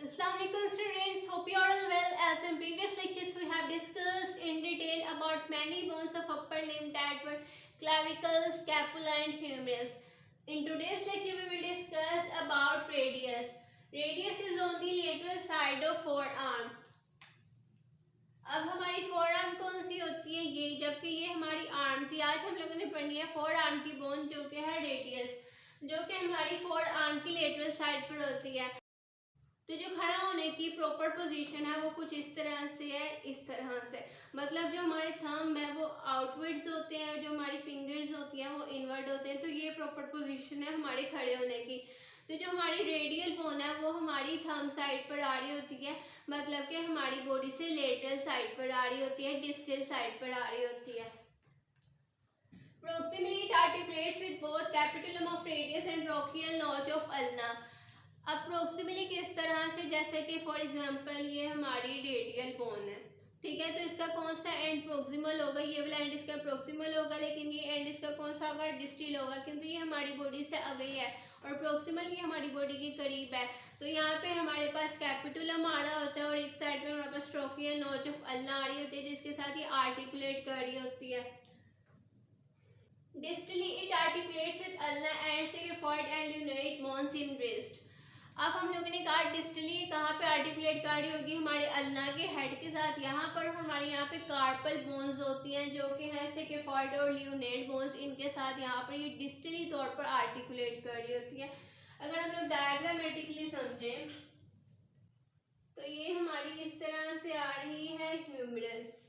Assalamualaikum students, hope you are all well. As in previous lectures we have discussed in detail about many bones of upper limb that were clavicle, scapula and humerus. In today's lecture we will discuss about radius. Radius is on the lateral side of forearm. अब हमारी four arm कौन सी होती है ये, जबकि ये हमारी arm थी। आज हम लोगों ने पढ़नी है फोर आर्म की बोन जो कि है रेडियस, जो कि हमारी फोर आर्म की लेटरल साइड पर होती है। तो जो खड़ा होने की प्रॉपर पोजीशन है वो कुछ इस तरह से है, इस तरह से। मतलब जो हमारे थंब है वो आउटवर्ड्स होते हैं, जो हमारी फिंगर्स होती हैं वो इनवर्ड होते हैं। तो ये प्रॉपर पोजीशन है हमारे खड़े होने की। तो जो हमारी रेडियल बोन है वो हमारी थंब साइड पर आ रही होती है, मतलब कि हमारी बॉडी से लेटरल साइड पर आ रही होती है, डिस्टल साइड पर आ रही होती है। Proximally it articulates with both capitulum of radius and brachial notch of ulna. अब प्रोक्सिमली किस तरह से, जैसे कि फॉर एग्जांपल ये हमारी रेडियल बोन है, ठीक है। तो इसका कौन सा एंड प्रोक्सिमल होगा, ये वाला एंड इसका प्रोक्सिमल होगा, लेकिन ये एंड इसका कौन सा होगा, डिस्टल होगा, क्योंकि ये हमारी बॉडी से अवे है और प्रोक्सिमल ये हमारी बॉडी के करीब है। तो यहाँ पे हमारे पास कैपिटुलम आ रहा होता है और एक साइड में हमारे पास ट्रोकियल नोच ऑफ अल्ना आ रही होती है, जिसके साथ ये आर्टिकुलेट कर रही होती है। Distally it articulates with ulna and sigmoid and lunate bones in wrist. अब हम लोगों ने कहा डिस्टली कहाँ पे आर्टिकुलेट कर रही होगी, हमारे अल्ना के हेड के साथ। यहाँ पर हमारे यहाँ पे कार्पल बोन्स होती हैं जो कि है सिग्मॉइड और ल्यूनेट बोन्स, इनके साथ यहाँ पर ये डिस्टली तौर पर आर्टिकुलेट कर रही होती है। अगर हम लोग डायग्रामेटिकली समझें तो ये हमारी इस तरह से आ रही है ह्यूमरस।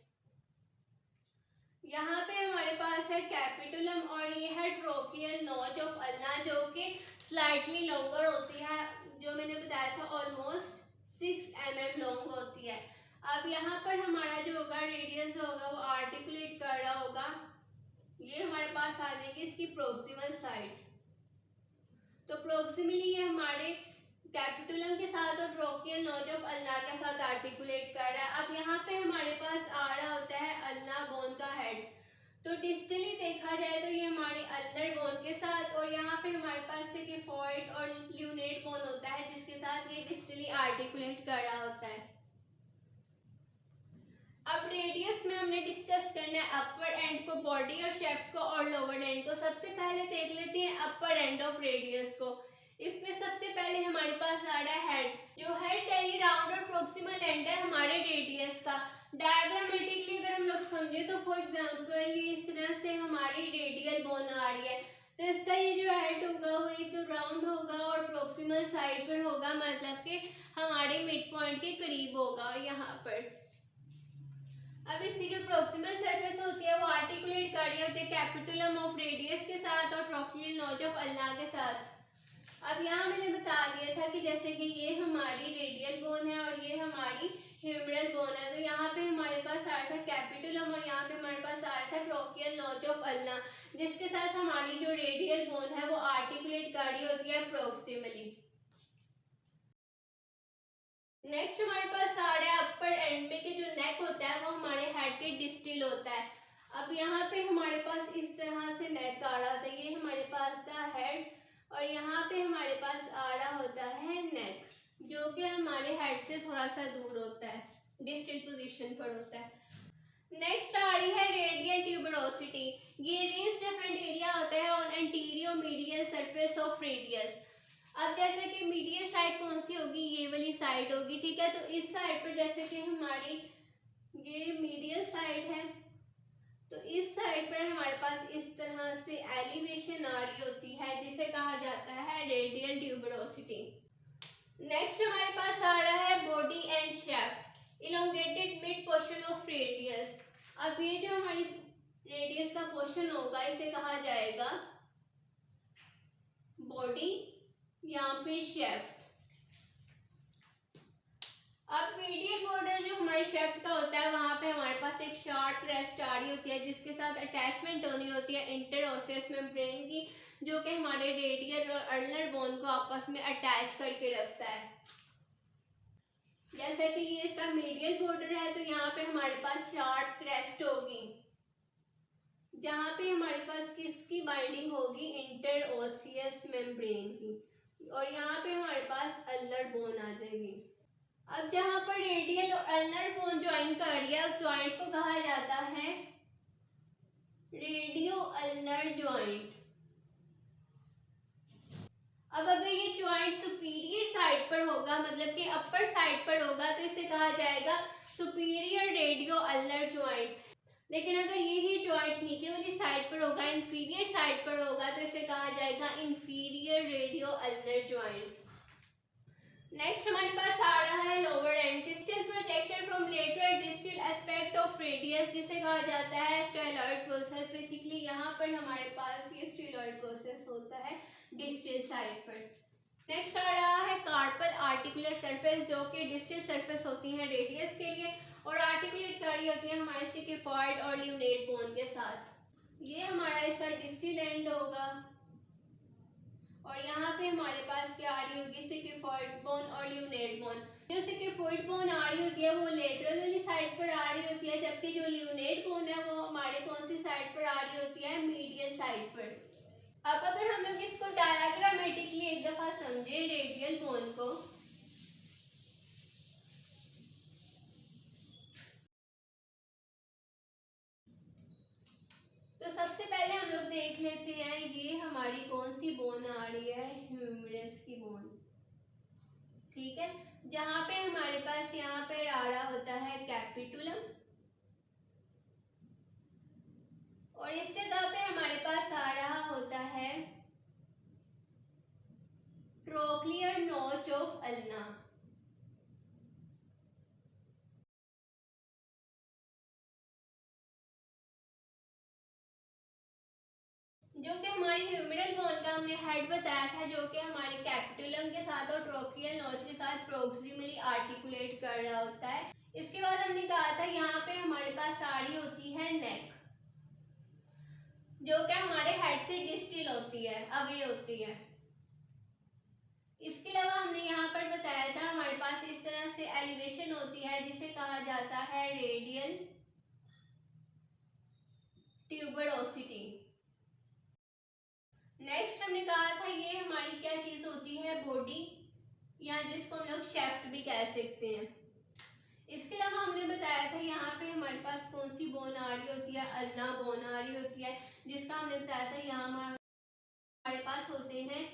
यहाँ पे हमारे पास है कैपिटुलम और ये है ट्रोकियल नोच ऑफ अल्ना, जो कि स्लाइटली लॉन्गर होती है, जो मैंने बताया था ऑलमोस्ट 6 mm लॉन्ग होती है। अब यहाँ पर हमारा जो होगा रेडियस होगा वो आर्टिकुलेट कर रहा होगा, ये हमारे पास आ जाएगी इसकी प्रोक्सिमल साइड। तो प्रोक्सिमली ये हमारे कैपिटुलम के साथ और ट्रोकियल नोच ऑफ अल्ना के साथ आर्टिकुलेट कर रहा है। अब यहाँ पे हमारे पास आ रहा होता है अल्ना बोन का हेड। तो डिस्टली देखा जाए तो ये हमारे अल्नर बोन के साथ, और यहाँ पे हमारे पास सिग्मॉइड और ल्यूनेट बोन होता है जिसके साथ ये डिस्टली आर्टिकुलेट कर रहा होता है। अब रेडियस में हमने डिस्कस करना है अपर एंड को, बॉडी और शेफ्ट को और लोअर एंड को। सबसे पहले देख लेते हैं अपर एंड ऑफ रेडियस को। इसमें सबसे पहले हमारे पास आ रहा है हेड। जो हेड है ये राउंड और प्रोक्सिमल एंड है हमारे रेडियस का। डायग्रामेटिकली अगर हम लोग समझे तो फॉर एग्जांपल ये इस तरह से हमारी रेडियल बोन आ रही है, तो इसका ये जो हेड होगा वो एक तो राउंड होगा और प्रोक्सिमल साइड पर होगा, मतलब कि हमारे मिड पॉइंट के करीब होगा यहाँ पर। अब इसकी जो प्रोक्सिमल सरफेस होती है वो आर्टिकुलेट कर रही होती है कैपिटुलम ऑफ रेडियस के साथ और ट्रोकियल नोच ऑफ अल्ना के साथ। अब यहाँ मैंने बता दिया था कि जैसे कि ये हमारी रेडियल बोन है और ये हमारी ह्यूमरल बोन है, तो यहाँ पे हमारे पास आ रहा था कैपिटुलम और यहाँ पे हमारे पास आ रहा था ट्रोकियल नोच ऑफ अल्ना, जिसके साथ हमारी जो रेडियल बोन है वो आर्टिकुलेट कर रही होती है प्रोक्सिमली। नेक्स्ट हमारे पास आ रहा है अपर एंड में कि जो नेक होता है वो हमारे हेड के डिस्टल होता है। अब यहाँ पे हमारे पास इस तरह से नेक आ रहा होता है, ये हमारे पास था हेड और यहाँ पे हमारे पास आ रहा होता है नेक, जो कि हमारे हेड से थोड़ा सा दूर होता है, डिस्टल पोजीशन पर होता है। नेक्स्ट आ रही है रेडियल ट्यूबरोसिटी। ये रेस्ड डिफरेंट एरिया होता है on anterior medial surface of radius. अब जैसे कि मीडियल साइड कौन सी होगी, ये वाली साइड होगी, ठीक है। तो इस साइड पर जैसे कि हमारी ये मीडियल साइड है, तो इस साइड पर हमारे पास इस तरह से एलिवेशन आ रही होती है जिसे कहा जाता है रेडियल ट्यूबरोसिटी। नेक्स्ट हमारे पास आ रहा है body and shaft, elongated mid portion of radius. अब ये जो हमारी रेडियस का पोर्शन होगा इसे कहा जाएगा बॉडी या फिर शेफ्ट। अब मीडियल बॉर्डर जो हमारे शेफ्ट का होता है वहां पे हमारे पास एक शार्प क्रेस्ट आ रही होती है जिसके साथ अटैचमेंट होनी होती है इंटरओसियस मेम्ब्रेन की, जो कि हमारे रेडियल और अल्नर बोन को आपस में अटैच करके रखता है। जैसे कि ये इसका मीडियल बॉर्डर है तो यहाँ पे हमारे पास शार्प क्रेस्ट होगी, जहाँ पे हमारे पास किसकी बाइंडिंग होगी, इंटरओसियस मेम्ब्रेन की, और यहाँ पे हमारे पास अल्नर बोन आ जाएगी। अब जहाँ पर रेडियल और अल्नर बोन ज्वाइन कर दिया उस ज्वाइंट को कहा जाता है रेडियो अल्नर ज्वाइंट। अब अगर ये ज्वाइंट सुपीरियर साइड पर होगा, मतलब कि अपर साइड पर होगा, तो इसे कहा जाएगा सुपीरियर रेडियो अल्नर ज्वाइंट। लेकिन अगर यही ज्वाइंट नीचे वाली साइड पर होगा, इंफीरियर साइड पर होगा, तो इसे कहा जाएगा inferior radio ulnar joint. Next हमारे पास आ रहा है lower and distal projection from lateral distal aspect of radius, जिसे कहा जाता है स्टेलॉइड प्रोसेस। बेसिकली यहाँ पर हमारे पास ये स्टेलॉइड प्रोसेस होता है डिस्टल साइड पर। नेक्स्ट आ रहा है कार्पल आर्टिकुलर सरफेस, जो कि डिस्टल सरफेस होती है रेडियस के लिए और आर्टिकुलेट करी होती है हमारे सिकिफॉइड और ल्यूनेट बोन के साथ। ये हमारा इसका डिस्टल एंड होगा और यहाँ पे हमारे पास क्या आ रही होगी सिकिफॉइड बोन और ल्यूनेट बोन। जो सिकिफॉइड बोन आ रही होती है वो लेटरल वाली साइड पर आ रही होती है, जबकि जो ल्यूनेट बोन है वो हमारे कौन सी साइड पर आ रही होती है मीडियल साइड पर। अब अगर हम लोग इसको डायग्रामेटिकली एक दफा समझे रेडियल बोन को, तो सबसे पहले हम लोग देख लेते हैं ये हमारी कौन सी बोन आ रही है, ह्यूमरस की बोन। ठीक है, जहां पे हमारे पास यहाँ पे आ रहा होता है कैपिटुलम और इस जगह पे हमारे पास आ रहा होता है ट्रोक्लियर नोच ऑफ अल्ना। जो कि हमारी ह्यूमरल बोन का हमने हेड बताया था, जो कि हमारे कैपिटुलम के साथ और ट्रोक्लियर नोच के साथ प्रोक्सिमली आर्टिकुलेट कर रहा होता है। इसके बाद हमने कहा था यहाँ पे हमारे पास आ रही होती है नेक, जो कि हमारे हेड से डिस्टल होती है, अवे होती है। इसके अलावा हमने यहाँ पर बताया था हमारे पास इस तरह से एलिवेशन होती है जिसे कहा जाता है रेडियल ट्यूबरोसिटी। नेक्स्ट हमने कहा था ये हमारी क्या चीज होती है, बॉडी, या जिसको हम लोग शेफ्ट भी कह सकते हैं। इसके अलावा हमने बताया था यहाँ पे हमारे पास कौन सी बोन आ रही होती है, अल्ना बोन आ रही होती है, जिसका हमने बताया था यहाँ हमारे पास होते हैं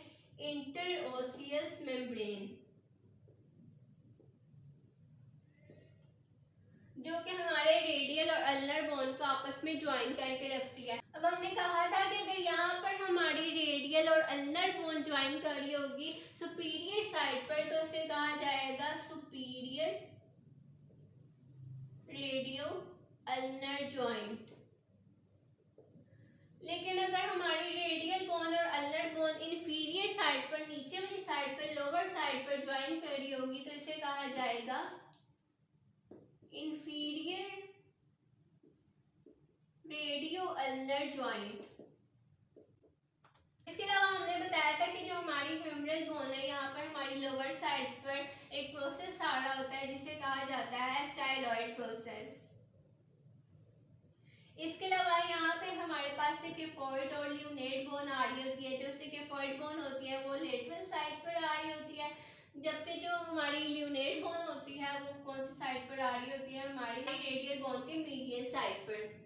इंटरओसियस मेम्ब्रेन, जो कि हमारे रेडियल और अल्नर बोन को आपस में ज्वाइन करके रखती है। अब हमने कहा था कि अगर यहाँ पर हमारी रेडियल और अल्नर बोन ज्वाइन करी होगी सुपीरियर साइड पर, तो इसे कहा जाएगा सुपीरियर रेडियो अल्नर ज्वाइंट। लेकिन अगर हमारी रेडियल बोन और अल्नर बोन इंफीरियर साइड पर, नीचे वाली साइड पर, लोअर साइड पर ज्वाइन करी होगी, तो इसे कहा जाएगा इंफीरियर रेडियो अल्नर ज्वाइंट। इसके अलावा हमने बताया था कि जो हमारी ह्यूमरल बोन है यहाँ पर हमारी लोअर साइड पर एक प्रोसेस आ रहा होता है जिसे कहा जाता है स्टाइलॉइड प्रोसेस। इसके अलावा यहाँ पे हमारे पास सिकिफॉइड और ल्यूनेट बोन आ रही होती है। जो सिकिफॉइड बोन होती है वो लेटरल साइड पर आ रही होती है, जबकि जो हमारी ल्यूनेट बोन होती है वो कौन सी साइड पर आ रही होती है, हमारी रेडियल बोन के मीडियल साइड पर।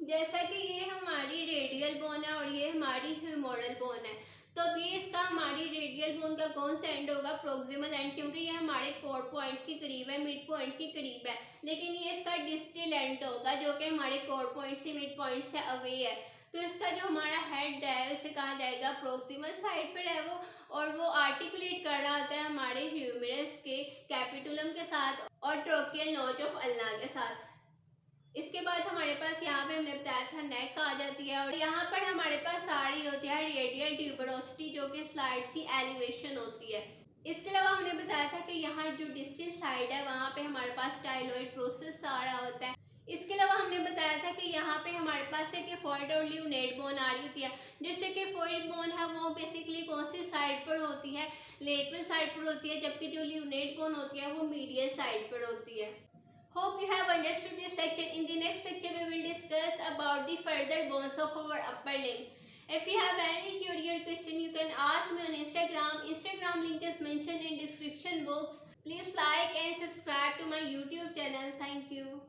जैसा कि ये हमारी रेडियल बोन है और ये हमारी ह्यूमरल बोन है, तो अब ये इसका हमारी रेडियल बोन का कौन सा एंड होगा, प्रोक्सिमल एंड, क्योंकि ये हमारे कोर पॉइंट के करीब है, मिड पॉइंट के करीब है। लेकिन ये इसका डिस्टल एंड होगा जो कि हमारे कोर पॉइंट से, मिड पॉइंट से अवे है। तो इसका जो हमारा हेड है उसे कहा जाएगा प्रोक्सिमल साइड पर है वो, और वो आर्टिकुलेट कर रहा होता है हमारे ह्यूमरस के कैपिटुलम के साथ और ट्रोकियल नोच ऑफ अल्ना के साथ। इसके बाद हमारे पास यहाँ पे हमने बताया था नेक आ जाती है और यहाँ पर हमारे पास आ रही होती है रेडियल ट्यूबरोसिटी, जो कि स्लाइड सी एलिवेशन होती है। इसके अलावा हमने बताया था कि यहाँ जो डिस्टल साइड है वहाँ पे हमारे पास स्टाइलॉइड प्रोसेस आ रहा होता है। इसके अलावा हमने बताया था कि यहाँ पे हमारे पास सिकिफॉइड और ल्यूनेट बोन आ रही होती है। जो सिकिफॉइड बोन है वो बेसिकली कौन सी साइड पर होती है, लेटरल साइड पर होती है, जबकि जो ल्यूनेट बोन होती है वो मीडियल साइड पर होती है। Hope you have understood this lecture. In the next lecture, we will discuss about the further bones of our upper limb. If you have any curious question, you can ask me on Instagram. Instagram link is mentioned in description box. Please like and subscribe to my YouTube channel. Thank you.